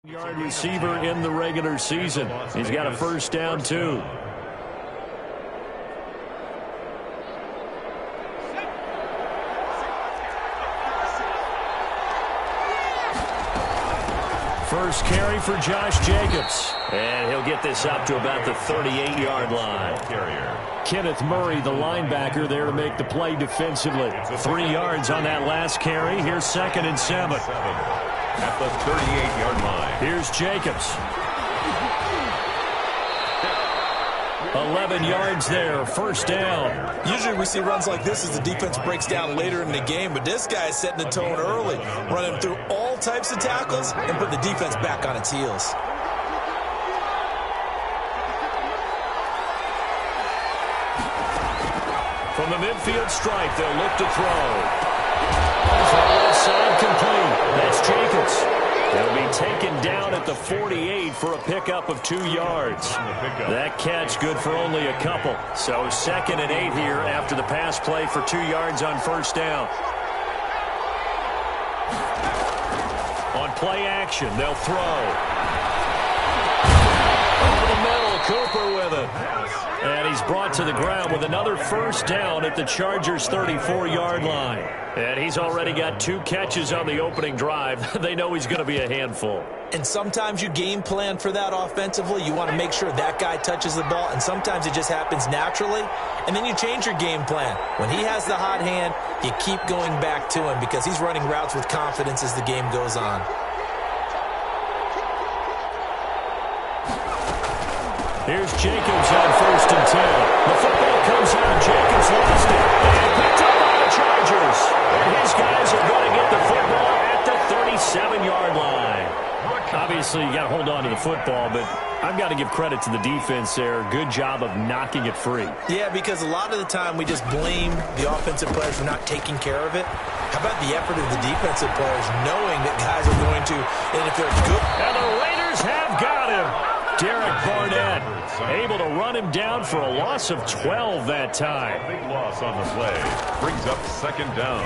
Yard receiver in the regular season. He's got a first down, too. First carry for Josh Jacobs. And he'll get this up to about the 38-yard line. Kenneth Murray, the linebacker, there to make the play defensively. 3 yards on that last carry. Here's 2nd and 7. At the 38-yard line. Here's Jacobs. 11 yards there, first down. Usually we see runs like this as the defense breaks down later in the game, but this guy is setting the tone early, running through all types of tackles and putting the defense back on its heels. From the midfield stripe, they'll look to throw. Side complete. That's Jacobs. He'll be taken down at the 48 for a pickup of 2 yards. That catch good for only a couple. So 2nd and 8 here after the pass play for 2 yards on first down. On play action, they'll throw. Over the middle, Cooper with it. And he's brought to the ground with another first down at the Chargers' 34-yard line. And he's already got 2 catches on the opening drive. They know he's going to be a handful. And sometimes you game plan for that offensively. You want to make sure that guy touches the ball, and sometimes it just happens naturally. And then you change your game plan. When he has the hot hand, you keep going back to him because he's running routes with confidence as the game goes on. Here's Jacobs on 1st and 10. The football comes out. Jacobs lost it. And picked up by the Chargers. And his guys are going to get the football at the 37-yard line. Obviously, you got to hold on to the football, but I've got to give credit to the defense there. Good job of knocking it free. Yeah, because a lot of the time we just blame the offensive players for not taking care of it. How about the effort of the defensive players knowing that guys are going to, and if they're good. And the Raiders have got him. Derek Barnett able to run him down for a loss of 12 that time. Big loss on the play. Brings up 2nd down.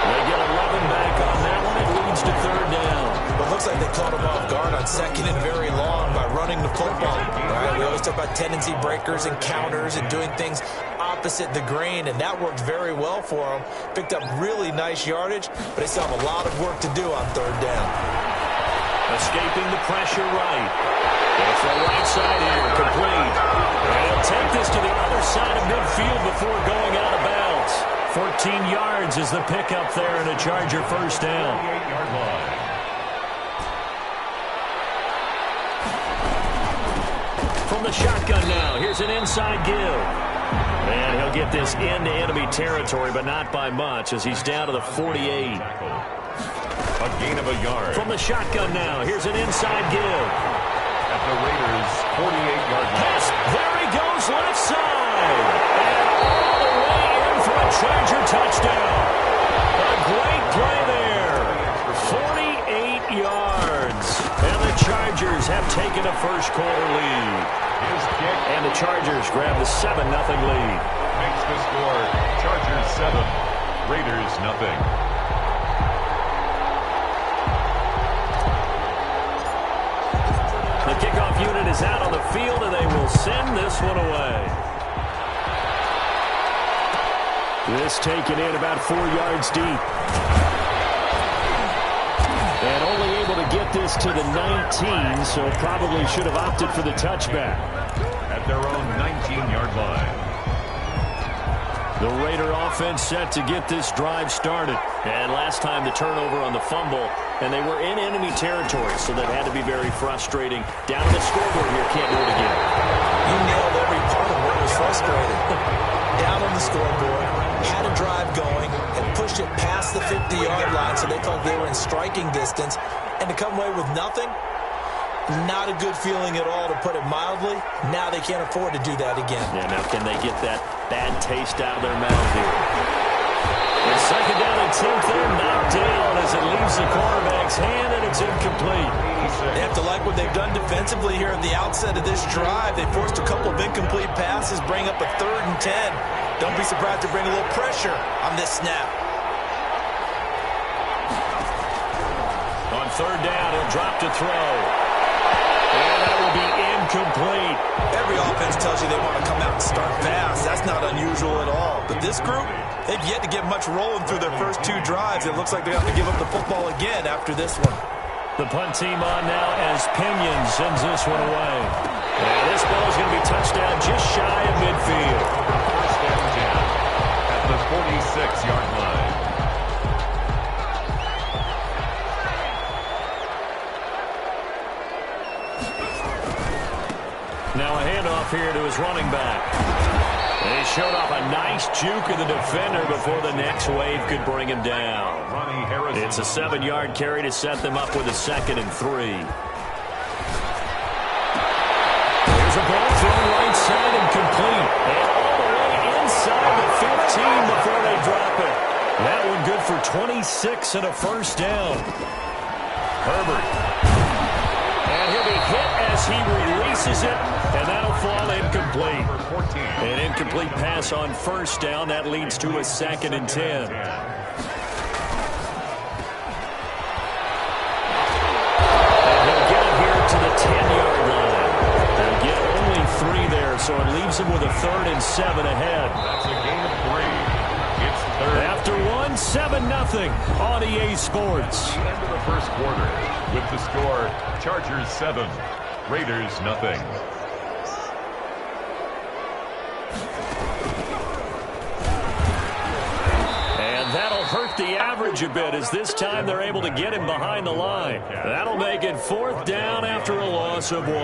They get 11 back on that one. It leads to 3rd down. Well, it looks like they caught him off guard on 2nd and very long by running the football. Right? We always talk about tendency breakers and counters and doing things opposite the grain, and that worked very well for them. Picked up really nice yardage, but they still have a lot of work to do on 3rd down. Escaping the pressure right. It's the right side here, complete. And he'll take this to the other side of midfield before going out of bounds. 14 yards is the pickup there and a Charger first down. 38-yard line. From the shotgun now, here's an inside give. And he'll get this into enemy territory, but not by much as he's down to the 48. A gain of a yard. From the shotgun now, here's an inside give. At the Raiders' 48-yard line. Pass, there he goes, left side. And all the way in for a Charger touchdown. A great play there. 48 yards. And the Chargers have taken a first-quarter lead. His kick. And the Chargers grab the 7-0 lead. Makes the score Chargers 7, Raiders nothing. The kickoff unit is out on the field, and they will send this one away. This taken in about 4 yards deep. And only able to get this to the 19, so probably should have opted for the touchback. At their own 19-yard line. The Raider offense set to get this drive started. And last time the turnover on the fumble, and they were in enemy territory, so that had to be very frustrating. Down to the scoreboard here, can't do it again. You nailed every part of what was frustrating. Down on the scoreboard, had a drive going, and pushed it past the 50-yard line, so they thought they were in striking distance. And to come away with nothing, not a good feeling at all, to put it mildly. Now they can't afford to do that again. Yeah, now can they get that bad taste out of their mouth here? And 2nd down and 10th there, knocked down as it leaves the quarterback's hand, and it's incomplete. They have to like what they've done defensively here at the outset of this drive. They forced a couple of incomplete passes, bring up a 3rd and 10. Don't be surprised to bring a little pressure on this snap. third down. He'll drop to throw. And that will be incomplete. Every offense tells you they want to come out and start fast. That's not unusual at all. But this group, they've yet to get much rolling through their first 2 drives. It looks like they have to give up the football again after this one. The punt team on now as Pinion sends this one away. And this ball is going to be touchdown just shy of midfield. First down 10 at the 46-yard line. Now a handoff here to his running back. And he showed off a nice juke of the defender before the next wave could bring him down. It's a 7-yard carry to set them up with a 2nd and 3. There's a ball thrown right side and complete. And all the way inside the 15 before they drop it. That one good for 26 and a first down. Herbert. And he'll be hit as he releases it, and that'll fall incomplete. An incomplete pass on first down. That leads to a 2nd and 10. And he'll get it here to the 10-yard line. They'll get only 3 there, so it leaves him with a 3rd and 7 ahead. That's a gain of 3. It's third. After 7-0 on EA Sports. The end of the first quarter with the score, Chargers 7, Raiders nothing. And that'll hurt the average a bit as this time they're able to get him behind the line. That'll make it 4th down after a loss of 1.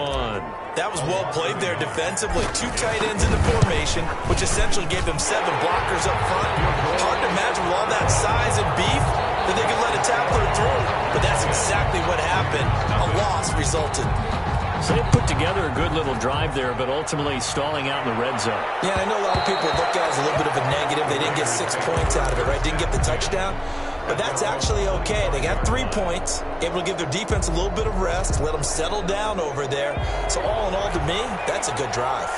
That was well played there defensively. 2 tight ends in the formation, which essentially gave them 7 blockers up front. Hard to imagine with all that size and beef that they could let a tackler through. But that's exactly what happened. A loss resulted. So they put together a good little drive there, but ultimately stalling out in the red zone. Yeah, I know a lot of people look at it as a little bit of a negative. They didn't get 6 points out of it, right? Didn't get the touchdown. But that's actually okay. They got 3 points, able to give their defense a little bit of rest, let them settle down over there. So all in all, to me, that's a good drive.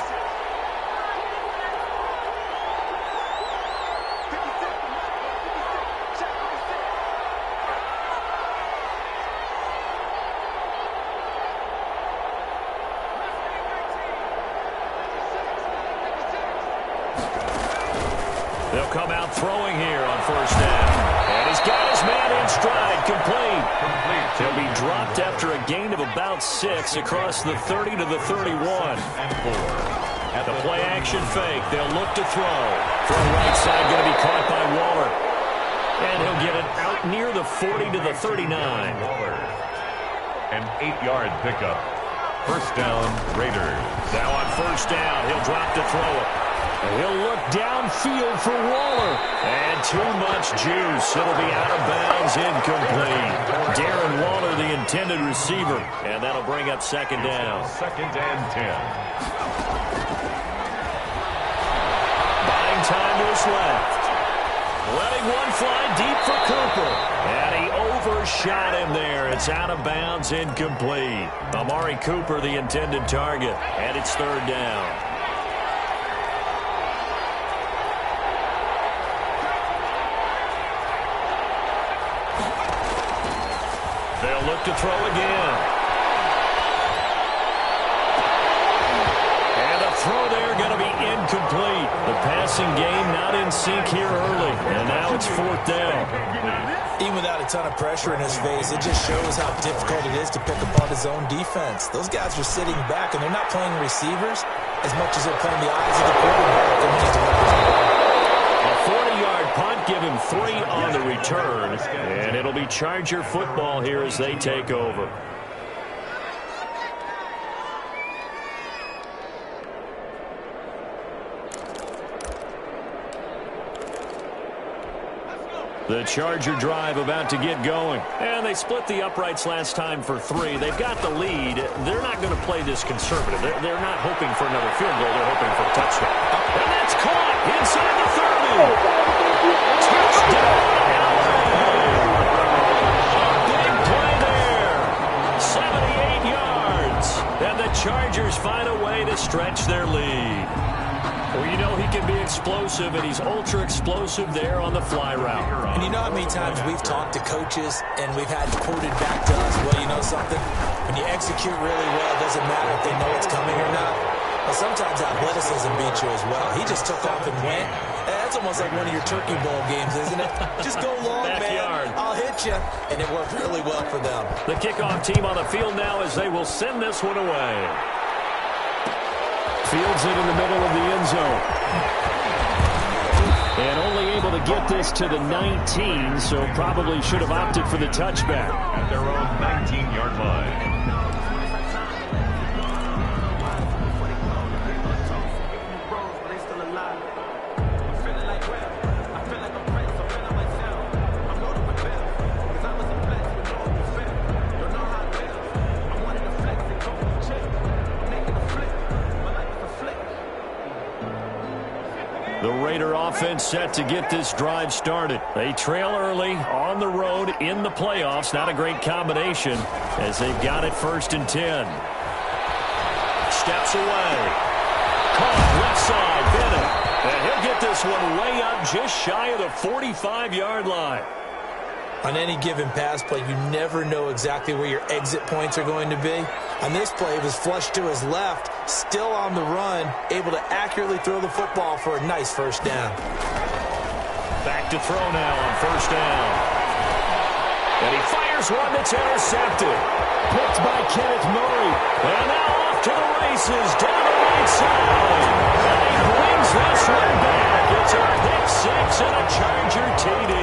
They'll come out throwing here on first down. And he's got his man in stride, complete. He'll be dropped after a gain of about 6 across the 30 to the 31. And 4. At the play action fake, they'll look to throw. Throw right side going to be caught by Waller. And he'll get it out near the 40 to the 39. Waller. An 8-yard pickup. First down, Raiders. Now on first down, he'll drop to throw it. And he'll look downfield for Waller. And too much juice. It'll be out of bounds, incomplete. Darren Waller, the intended receiver. And that'll bring up second down. 2nd and 10. Buying time to his left. Letting one fly deep for Cooper. And he overshot him there. It's out of bounds, incomplete. Amari Cooper, the intended target. And it's third down. They'll look to throw again. And the throw there going to be incomplete. The passing game not in sync here early. And now it's 4th down. Even without a ton of pressure in his face, it just shows how difficult it is to pick apart his own defense. Those guys are sitting back, and they're not playing receivers as much as they're playing the eyes of the quarterback. And he's delivering the ball. A 40-yard punt, give him 3 on the return. And it'll be Charger football here as they take over. The Charger drive about to get going. And they split the uprights last time for 3. They've got the lead. They're not going to play this conservative. They're not hoping for another field goal. They're hoping for a touchdown. And that's caught inside the 30. Touchdown, LA. Big play there. 78 yards. And the Chargers find a way to stretch their lead. Well, you know he can be explosive, and he's ultra-explosive there on the fly route. And you know how many times we've talked to coaches and we've had quoted back to us, well, you know something? When you execute really well, it doesn't matter if they know it's coming or not. Well, sometimes athleticism beats you as well. He just took off and went. That's almost like one of your Turkey Bowl games, isn't it? Just go long, Backyard. man. I'll hit you. And it worked really well for them. The kickoff team on the field now as they will send this one away. Fields it in the middle of the end zone. And only able to get this to the 19, so probably should have opted for the touchback. At their own 19-yard line. The Raider offense set to get this drive started. They trail early on the road in the playoffs. Not a great combination as they've got it 1st and 10. Steps away. Caught left side. Bennett. And he'll get this one way up just shy of the 45-yard line. On any given pass play, you never know exactly where your exit points are going to be. On this play, it was flushed to his left, still on the run, able to accurately throw the football for a nice 1st down. Back to throw now on 1st down. And he fires one that's intercepted. Picked by Kenneth Murray. And now off to the races, down the right side. And he brings this one back. It's a pick six and a Charger TD.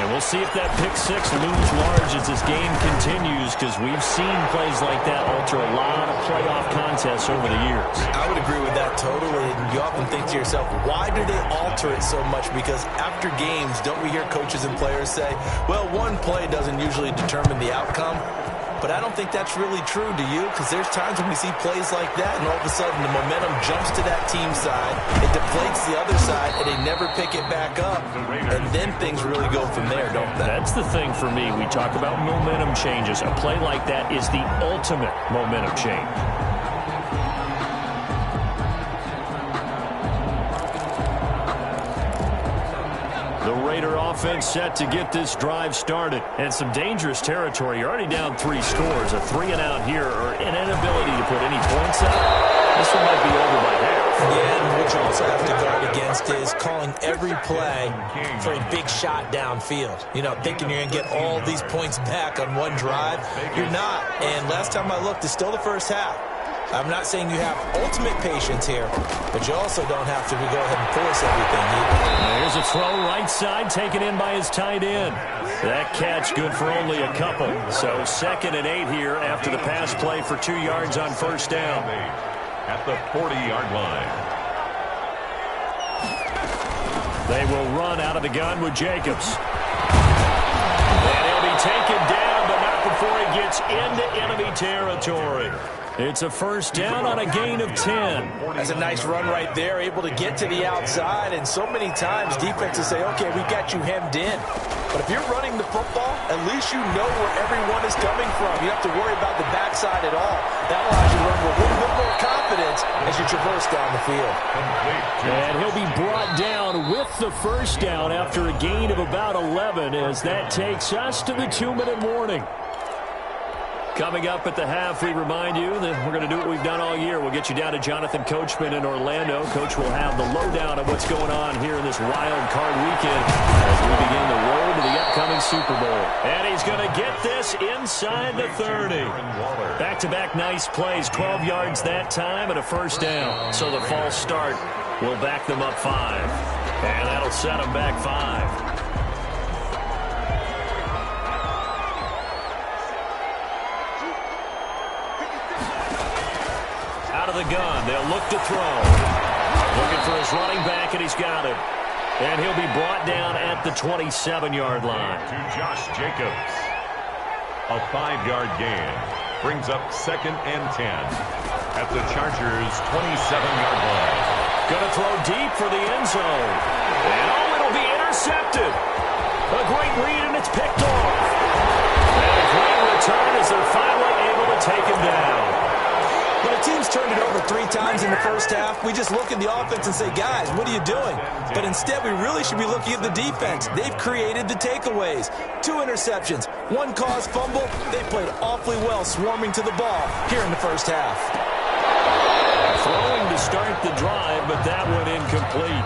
And we'll see if that pick six looms large as this game continues, because we've seen plays like that alter a lot of playoff contests over the years. I would agree with that totally. And you often think to yourself, why do they alter it so much? Because after games, don't we hear coaches and players say, well, one play doesn't usually determine the outcome? But I don't think that's really true, do you? Because there's times when we see plays like that, and all of a sudden the momentum jumps to that team side, it deflates the other side, and they never pick it back up. And then things really go from there, don't they? That's the thing for me. We talk about momentum changes. A play like that is the ultimate momentum change. The Raider offense set to get this drive started. And some dangerous territory. You're already down 3 scores. A 3-and-out here, or an inability to put any points up. This one might be over by half. Yeah, and what you also have to guard against is calling every play for a big shot downfield. You know, thinking you're going to get all these points back on one drive. You're not. And last time I looked, it's still the first half. I'm not saying you have ultimate patience here, but you also don't have to go ahead and force everything either. Here's a throw right side taken in by his tight end. That catch good for only a couple. So 2nd and 8 here after the pass play for 2 yards on 1st down. At the 40-yard line. They will run out of the gun with Jacobs. And he'll be taken down, but not before he gets into enemy territory. It's a 1st down on a gain of 10. That's a nice run right there, able to get to the outside. And so many times defenses say, okay, we've got you hemmed in. But if you're running the football, at least you know where everyone is coming from. You don't have to worry about the backside at all. That allows you to run with a little bit more confidence as you traverse down the field. And he'll be brought down with the 1st down after a gain of about 11, as that takes us to the 2-minute warning. Coming up at the half, we remind you that we're going to do what we've done all year. We'll get you down to Jonathan Coachman in Orlando. Coach will have the lowdown of what's going on here in this wild card weekend as we begin the road to the upcoming Super Bowl. And he's going to get this inside the 30. Back-to-back nice plays, 12 yards that time and a 1st down. So the false start will back them up 5. And that'll set them back 5. Of the gun, they'll look to throw. Looking for his running back, and he's got it. And he'll be brought down at the 27-yard line. To Josh Jacobs. A 5-yard gain brings up 2nd and 10 at the Chargers' 27-yard line. Gonna throw deep for the end zone. And it'll be intercepted. A great read, and it's picked off. And a great return as they're finally able to take him down. When a team's turned it over 3 times in the first half, we just look at the offense and say, guys, what are you doing? But instead, we really should be looking at the defense. They've created the takeaways. 2 interceptions, 1 caused fumble. They played awfully well swarming to the ball here in the first half. Throwing to start the drive, but that one incomplete.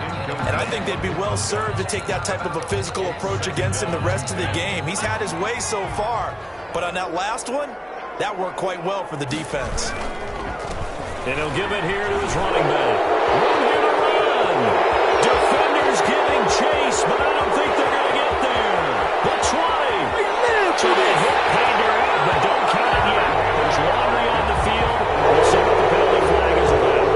And I think they'd be well served to take that type of a physical approach against him the rest of the game. He's had his way so far, but on that last one, that worked quite well for the defense. And he'll give it here to his running back. One here to run. Defenders giving chase, but I don't think they're going to get there. The 20. To the hit hander, but don't count it yet. There's laundry on the field. We'll see what the penalty flag is about.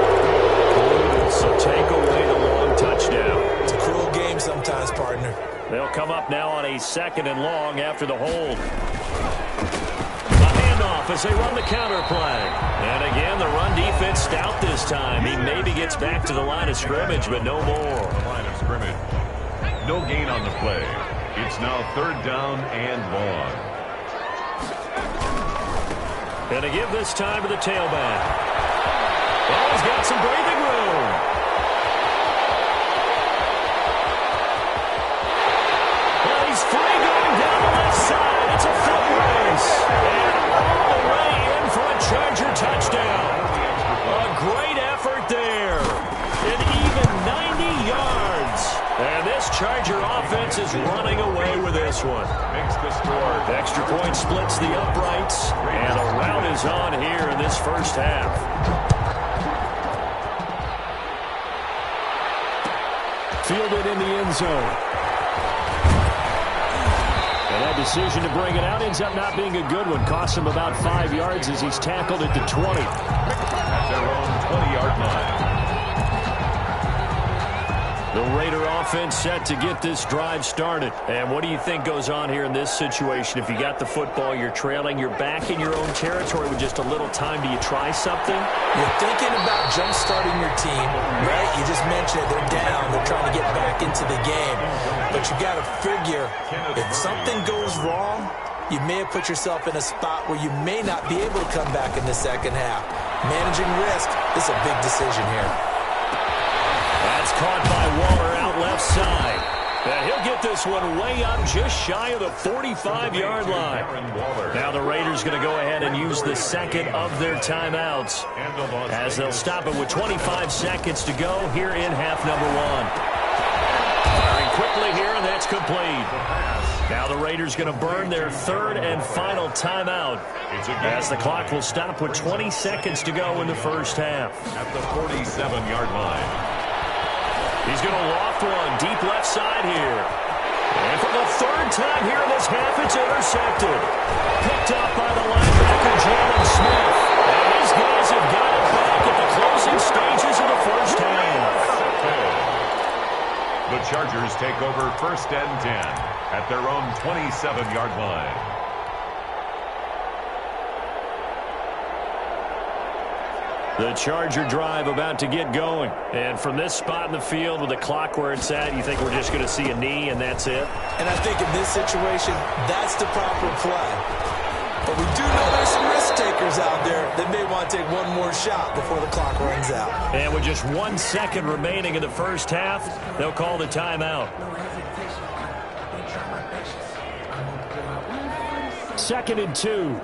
So take away the long touchdown. It's a cruel game sometimes, partner. They'll come up now on a 2nd and long after the hold. As they run the counter play. And again, the run defense stout this time. He maybe gets back to the line of scrimmage, but no more. Line of scrimmage. No gain on the play. It's now 3rd down and long. And to give this time to the tailback. Well, he's got some breathing room. Well, he's free going down the left side. It's a foot race. And all the way in for a Charger touchdown. A great effort there. An even 90 yards. And this Charger offense is running away with this one. Makes the score. Extra point splits the uprights. And a rout is on here in this first half. Fielded in the end zone. And that decision to bring it out ends up not being a good one. Costs him about 5 yards as he's tackled at the 20. At their own 20-yard line. The Raider offense set to get this drive started. And what do you think goes on here in this situation? If you got the football, you're trailing, you're back in your own territory with just a little time. Do you try something? You're thinking about jump-starting your team, right? You just mentioned it. They're down. They're trying to get back into the game. But you got to figure, if something goes wrong, you may have put yourself in a spot where you may not be able to come back in the second half. Managing risk is a big decision here. That's caught by Waller out left side. And he'll get this one way up just shy of the 45-yard line. Now the Raiders going to go ahead and use the second of their timeouts as they'll stop it with 25 seconds to go here in half number 1. Firing quickly here, and that's complete. Now the Raiders going to burn their 3rd and final timeout as the clock will stop with 20 seconds to go in the first half. At the 47-yard line. He's going to loft one deep left side here. And for the 3rd time here in this half, it's intercepted. Picked up by the linebacker, Jalen Smith. And these guys have got it back at the closing stages of the first half. The Chargers take over 1st and 10 at their own 27-yard line. The Charger drive about to get going. And from this spot in the field with the clock where it's at, you think we're just going to see a knee and that's it? And I think in this situation, that's the proper play. But we do know there's some risk takers out there that may want to take one more shot before the clock runs out. And with just 1 second remaining in the first half, they'll call the timeout. 2nd and 2.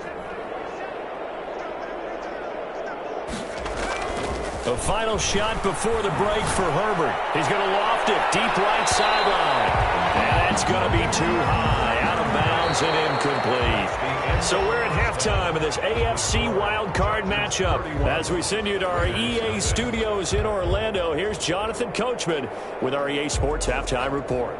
A final shot before the break for Herbert. He's going to loft it deep right sideline. And that's going to be too high, out of bounds and incomplete. So we're at halftime of this AFC wildcard matchup. As we send you to our EA studios in Orlando, here's Jonathan Coachman with our EA Sports Halftime Report.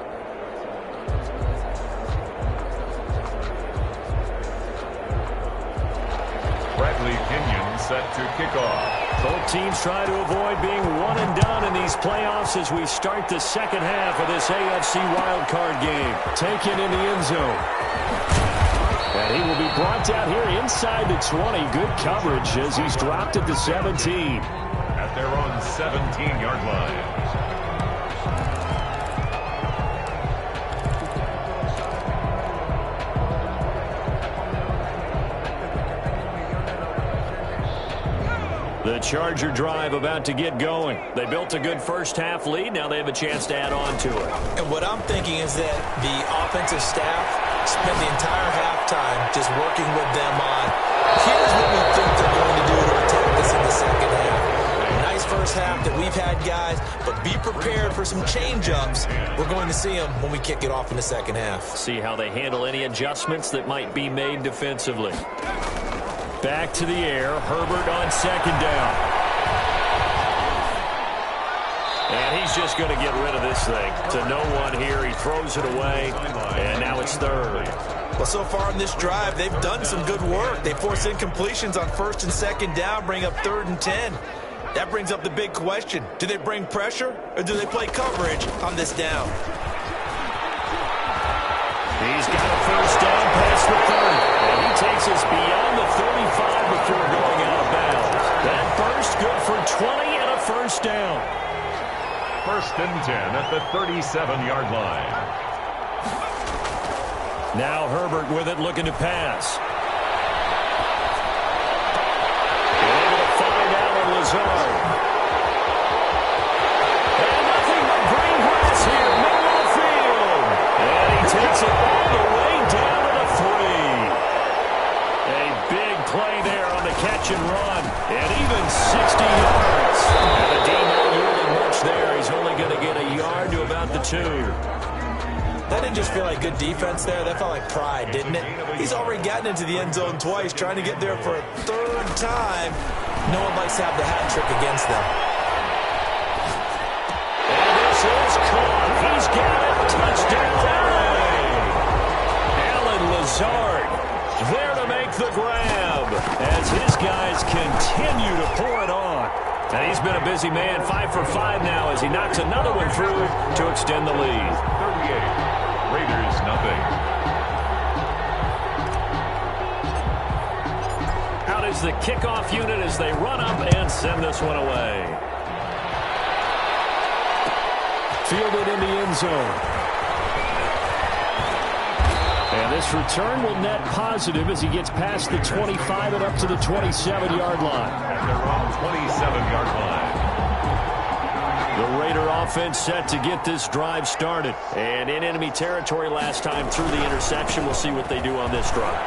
Bradley Kenyon set to kick off. Both teams try to avoid being one and done in these playoffs as we start the second half of this AFC wildcard game. Taken in the end zone. And he will be brought down here inside the 20. Good coverage as he's dropped at the 17. At their own 17-yard line. The Charger drive about to get going. They built a good first-half lead. Now they have a chance to add on to it. And what I'm thinking is that the offensive staff spent the entire halftime just working with them on, here's what we think they're going to do to attack this in the second half. Nice first half that we've had, guys, but be prepared for some change-ups. We're going to see them when we kick it off in the second half. See how they handle any adjustments that might be made defensively. Back to the air. Herbert on second down. And he's just going to get rid of this thing. To no one here. He throws it away. And now it's third. Well, so far in this drive, they've done some good work. They force incompletions on first and second down, bring up 3rd and 10. That brings up the big question. Do they bring pressure or do they play coverage on this down? He's got a first down past the 30. And he takes us beyond the 35 before going out of bounds. That burst good for 20 and a first down. 1st and 10 at the 37-yard line. Now Herbert with it, looking to pass. Able to find Allen Lazard. And nothing but green grass here, middle of the field. And he takes it all the way down to the 3. A big play there on the catch and run. And even 60 yards. And the D not yielding much there. He's only going to get a yard to about the 2. That didn't just feel like good defense there. That felt like pride, didn't it? He's already gotten into the end zone twice, trying to get there for a 3rd time. No one likes to have the hat trick against them. And this is caught. He's got it. Touchdown, Allen. Allen Lazard there to make the grab as his guys continue to pour it on. And he's been a busy man, 5 for 5 now as he knocks another one through to extend the lead. 38. Raiders, nothing. Out is the kickoff unit as they run up and send this one away. Fielded in the end zone. And this return will net positive as he gets past the 25 and up to the 27-yard line. At their own 27-yard line. The Raider offense set to get this drive started. And in enemy territory last time through the interception. We'll see what they do on this drive.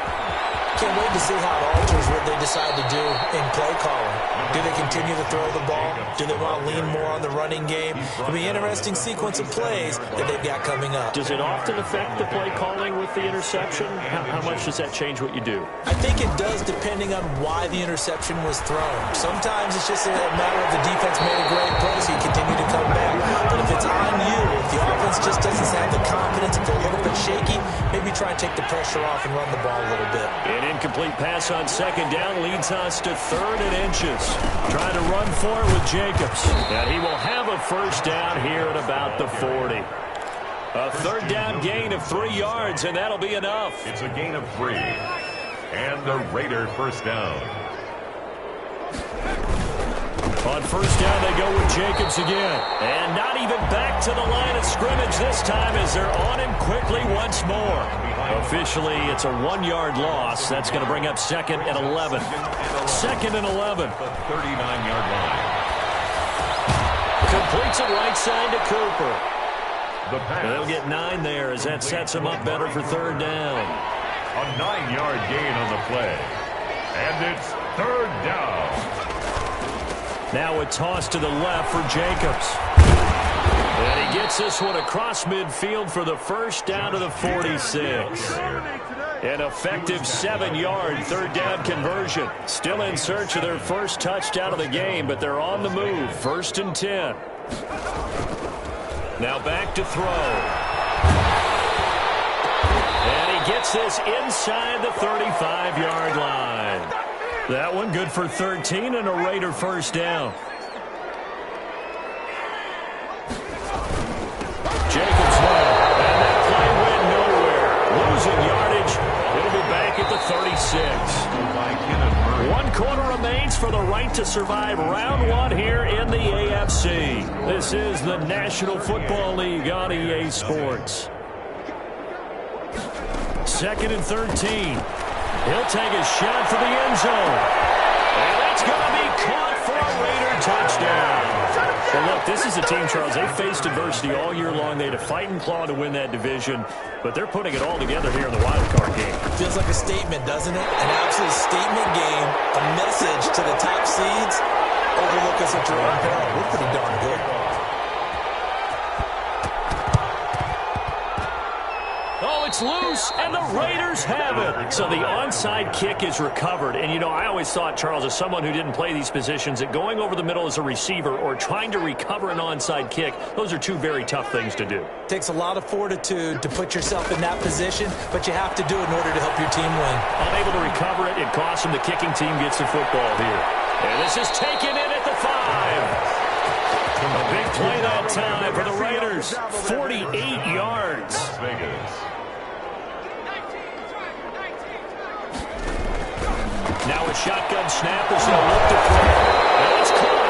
Can't wait to see how it alters what they decide to do in play calling. Do they continue to throw the ball? Do they want to lean more on the running game? It'll be an interesting sequence of plays that they've got coming up. Does it often affect the play calling with the interception? How much does that change what you do? I think it does depending on why the interception was thrown. Sometimes it's just a matter of the defense made a great play, so you continue to come back. But if it's on you, if the offense just doesn't have the confidence, if they're a little bit shaky, maybe try and take the pressure off and run the ball a little bit. An incomplete pass on second down leads us to 3rd and inches. Trying to run for it with Jacobs. And he will have a first down here at about the 40. A 3rd down gain of 3 yards, and that'll be enough. It's a gain of 3. And the Raider first down. On first down, they go with Jacobs again. And not even back to the line of scrimmage this time as they're on him quickly once more. Officially, it's a 1-yard loss. That's going to bring up 2nd and 11. 2nd and 11. The 39-yard line. Completes it right side to Cooper. The pass. They'll get 9 there as that sets them up better for 3rd down. A 9-yard gain on the play. And it's 3rd down. Now a toss to the left for Jacobs. And he gets this one across midfield for the first down to the 46. An effective 7-yard 3rd down conversion. Still in search of their first touchdown of the game, but they're on the move. 1st and 10. Now back to throw. And he gets this inside the 35-yard line. That one good for 13 and a Raider first down. Jacobs led, and that play went nowhere. Losing yardage. It'll be back at the 36. 1 quarter remains for the right to survive round 1 here in the AFC. This is the National Football League on EA Sports. 2nd and 13. He'll take a shot for the end zone. And that's going to be caught for this is a team, Charles, they faced adversity all year long. They had to fight and claw to win that division, but they're putting it all together here in the wild card game. Feels like a statement, doesn't it? An absolute statement game, a message to the top seeds. Overlook us at your own peril. We're pretty darn good. Oh, it's loose, and the Raiders have it. So the onside kick is recovered. And, you know, I always thought, Charles, as someone who didn't play these positions, that going over the middle as a receiver or trying to recover an onside kick, those are two very tough things to do. Takes a lot of fortitude to put yourself in that position, but you have to do it in order to help your team win. Unable to recover it, it costs them. The kicking team gets the football here. And this is taken in at the 5. A big play that time for the Raiders. 48 yards. Las Vegas. Now a shotgun snap as they'll look to throw. And it's caught.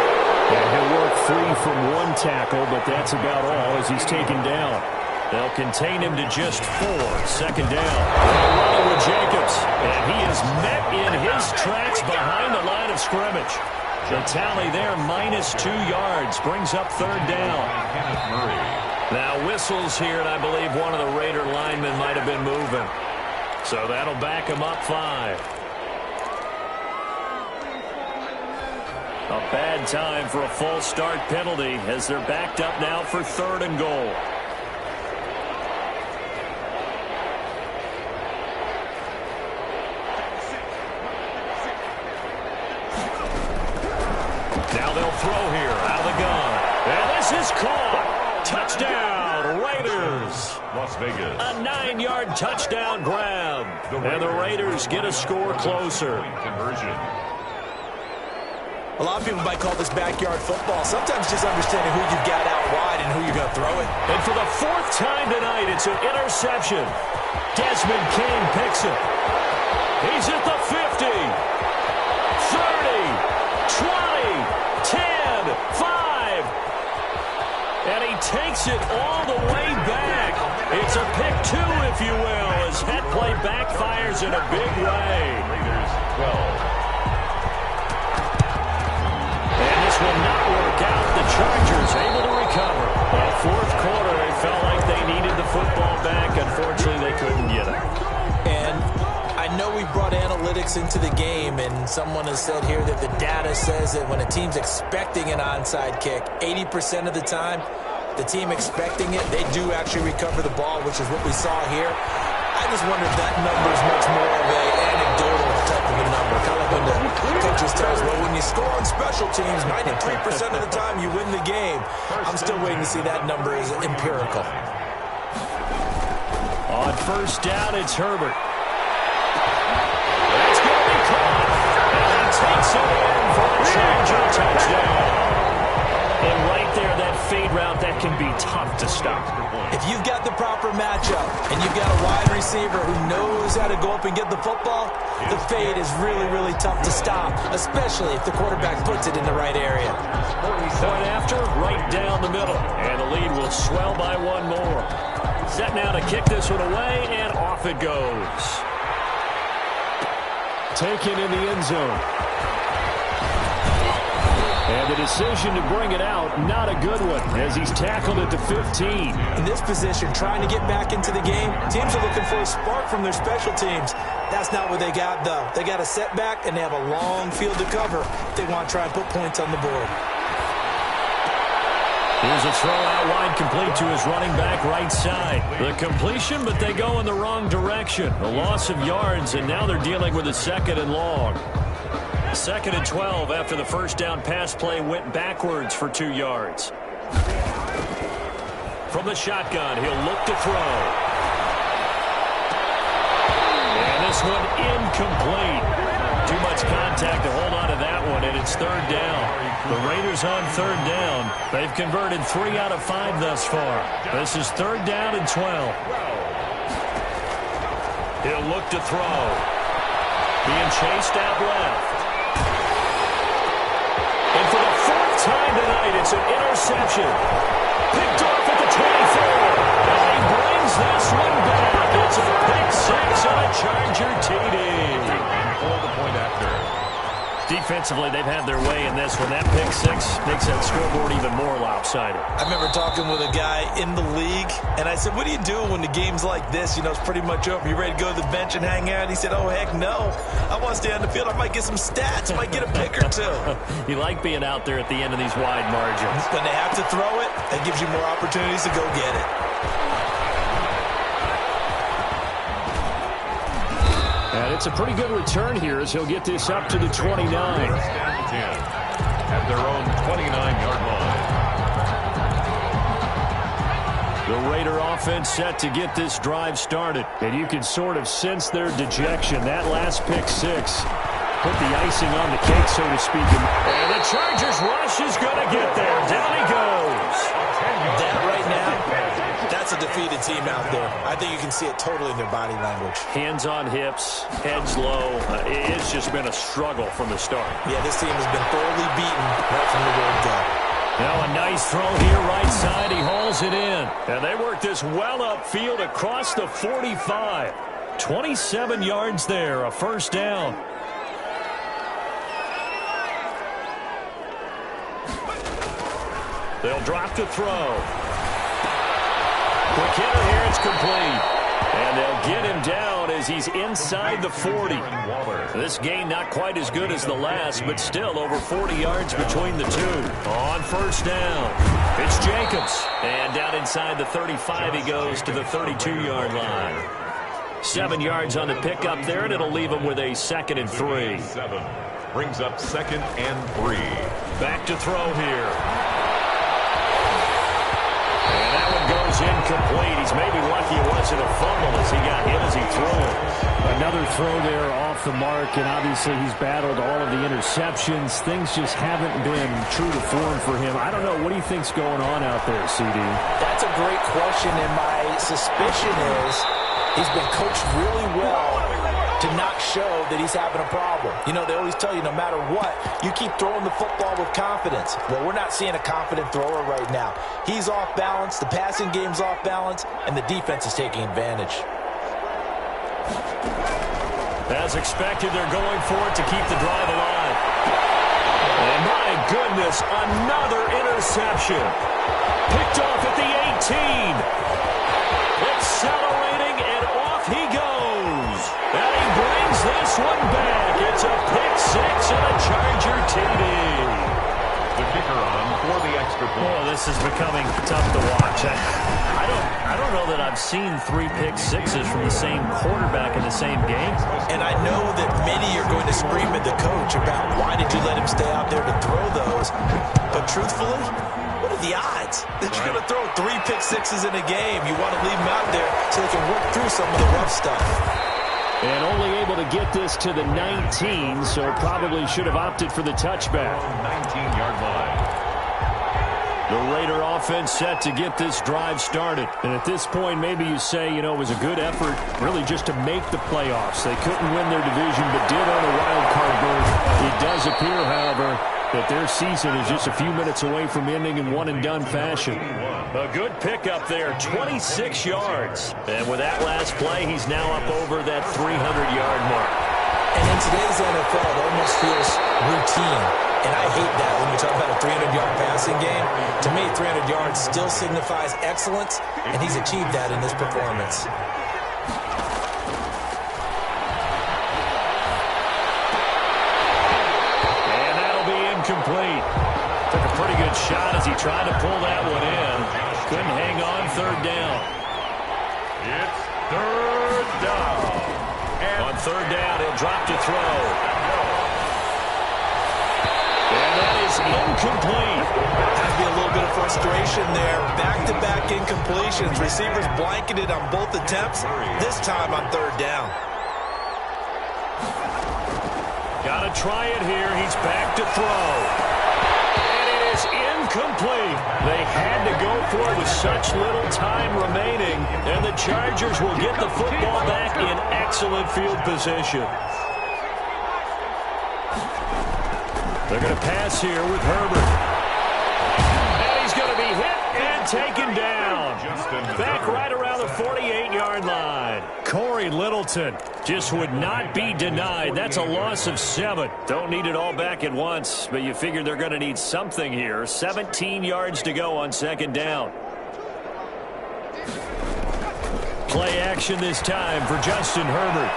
And he'll work free from one tackle, but that's about all as he's taken down. They'll contain him to just 4. Second down. They're running with Jacobs. And he is met in his tracks behind the line of scrimmage. The tally there, -2 yards, brings up third down. Now whistles here, and I believe one of the Raider linemen might have been moving. So that'll back him up 5. A bad time for a false start penalty as they're backed up now for 3rd and goal. Now they'll throw here out of the gun. And this is caught. Touchdown, Raiders. Las Vegas. A 9-yard touchdown grab. And the Raiders get a score closer. Conversion. A lot of people might call this backyard football. Sometimes just understanding who you've got out wide and who you're going to throw it. And for the 4th time tonight, it's an interception. Desmond King picks it. He's at the 50, 30, 20, 10, 5. And he takes it all the way back. It's a pick 2, if you will, as that play backfires in a big way. Raiders 12. Will not work out. The Chargers able to recover. That 4th quarter, they felt like they needed the football back. Unfortunately, they couldn't get it. And I know we brought analytics into the game, and someone has said here that the data says that when a team's expecting an onside kick, 80% of the time, the team expecting it, they do actually recover the ball, which is what we saw here. I just wonder if that number is much more of an anecdotal type of a number. Kind of when the coaches tell us, well, when you score on special teams, 93% of the time you win the game. I'm still waiting to see that number is empirical. On 1st down, it's Herbert. That's going to be caught. And he takes it in for a Charger touchdown. And right there, that fade route, that can be tough to stop. If you've got the proper matchup and you've got a wide receiver who knows how to go up and get the football, the fade is really, really tough to stop, especially if the quarterback puts it in the right area. Point after, right down the middle. And the lead will swell by 1 more. Set now to kick this one away, and off it goes. Taken in the end zone. And the decision to bring it out, not a good one, as he's tackled at the 15. In this position, trying to get back into the game, teams are looking for a spark from their special teams. That's not what they got, though. They got a setback, and they have a long field to cover if they want to try and put points on the board. Here's a throw out wide, complete to his running back right side. The completion, but they go in the wrong direction. A loss of yards, and now they're dealing with a 2nd and long. 2nd and 12 after the 1st down pass play went backwards for 2 yards. From the shotgun, he'll look to throw. And this one incomplete. Too much contact to hold on to that one, and it's 3rd down. The Raiders on 3rd down. They've converted 3 out of 5 thus far. This is 3rd down and 12. He'll look to throw. Being chased out left. And for the 4th time tonight, it's an interception. Picked off at the 24. And he brings this one back. It's a pick 6 on a Charger TD. For the point after. Defensively, they've had their way in this one. That pick six makes that scoreboard even more lopsided. I remember talking with a guy in the league, and I said, what do you do when the game's like this? You know, it's pretty much over. You ready to go to the bench and hang out? He said, oh, heck no. I want to stay on the field. I might get some stats. I might get a pick or two. You like being out there at the end of these wide margins. When they have to throw it, that gives you more opportunities to go get it. And it's a pretty good return here as he'll get this up to the 29. At their own 29-yard line. The Raider offense set to get this drive started. And you can sort of sense their dejection. That last pick six put the icing on the cake, so to speak. And the Chargers rush is going to get there. Down he goes. That right now, that's a defeated team out there. I think you can see it totally in their body language. Hands on hips, heads low. It's just been a struggle from the start. Yeah, this team has been thoroughly beaten right from the word go. Now a nice throw here, right side. He hauls it in. And they work this well upfield across the 45. 27 yards there, a first down. They'll drop to throw. Quick hitter here, it's complete. And they'll get him down as he's inside the 40. This gain not quite as good as the last, but still over 40 yards between the two. On first down, it's Jacobs. And down inside the 35 he goes to the 32-yard line. 7 yards on the pickup there, and it'll leave him with a 2nd and 3. Brings up 2nd and 3. Back to throw here. And that one goes incomplete. He's maybe lucky it wasn't a fumble as he got hit as he threw it. Another throw there off the mark, and obviously he's battled all of the interceptions. Things just haven't been true to form for him. I don't know. What do you think's going on out there, CD? That's a great question, and my suspicion is he's been coached really well to not show that he's having a problem. You know, they always tell you no matter what, you keep throwing the football with confidence. Well, we're not seeing a confident thrower right now. He's off balance, the passing game's off balance, and the defense is taking advantage. As expected, they're going for it to keep the drive alive. And my goodness, another interception. Picked off at the 18. Accelerating, and off he goes. And he brings this one back. It's a pick six and a Charger TD. The kicker on for the extra point. Oh, this is becoming tough to watch. I don't know that I've seen 3 pick sixes from the same quarterback in the same game. And I know that many are going to scream at the coach about why did you let him stay out there to throw those. But truthfully, what are the odds that you're going to throw 3 pick sixes in a game? You want to leave them out there so they can work through some of the rough stuff. And only able to get this to the 19, so probably should have opted for the touchback. 19-yard line. The Raider offense set to get this drive started. And at this point, maybe you say, you know, it was a good effort really just to make the playoffs. They couldn't win their division, but did on a wild card berth. It does appear, however, that their season is just a few minutes away from ending in one-and-done fashion. A good pickup there, 26 yards. And with that last play, he's now up over that 300-yard mark. And in today's NFL, it almost feels routine. And I hate that when you talk about a 300-yard passing game. To me, 300 yards still signifies excellence, and he's achieved that in this performance. And that'll be incomplete. Took a pretty good shot as he tried to pull that one in. Couldn't hang on, third down. It's third down. And on third down, he'll drop to throw. And that is incomplete. Has to be a little bit of frustration there. Back-to-back incompletions. Receivers blanketed on both attempts, this time on third down. Got to try it here. He's back to throw. And it is incomplete. They had to go for it with such little time remaining. And the Chargers will get the football back in excellent field position. They're going to pass here with Herbert. And he's going to be hit and taken down. Back right around the 48-yard line. Corey T.J. Littleton just would not be denied. That's a loss of 7. Don't need it all back at once, but you figure they're going to need something here. 17 yards to go on second down. Play action this time for Justin Herbert.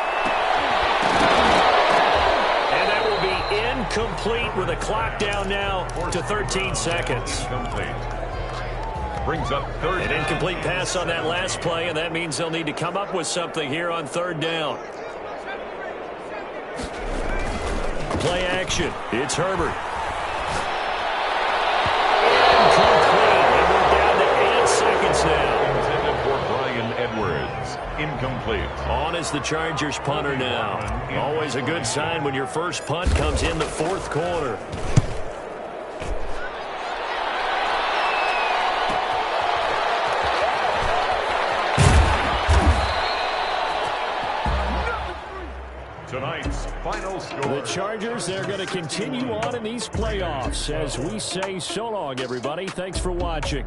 And that will be incomplete with a clock down now to 13 seconds. Incomplete. Brings up third. An incomplete pass on that last play, and that means they'll need to come up with something here on third down. Play action. It's Herbert. Incomplete. And we're down to 8 seconds now. Intended for Brian Edwards. Incomplete. On is the Chargers punter now. Always a good sign when your first punt comes in the fourth quarter. Tonight's final score. The Chargers, they're going to continue on in these playoffs as we say so long, everybody. Thanks for watching.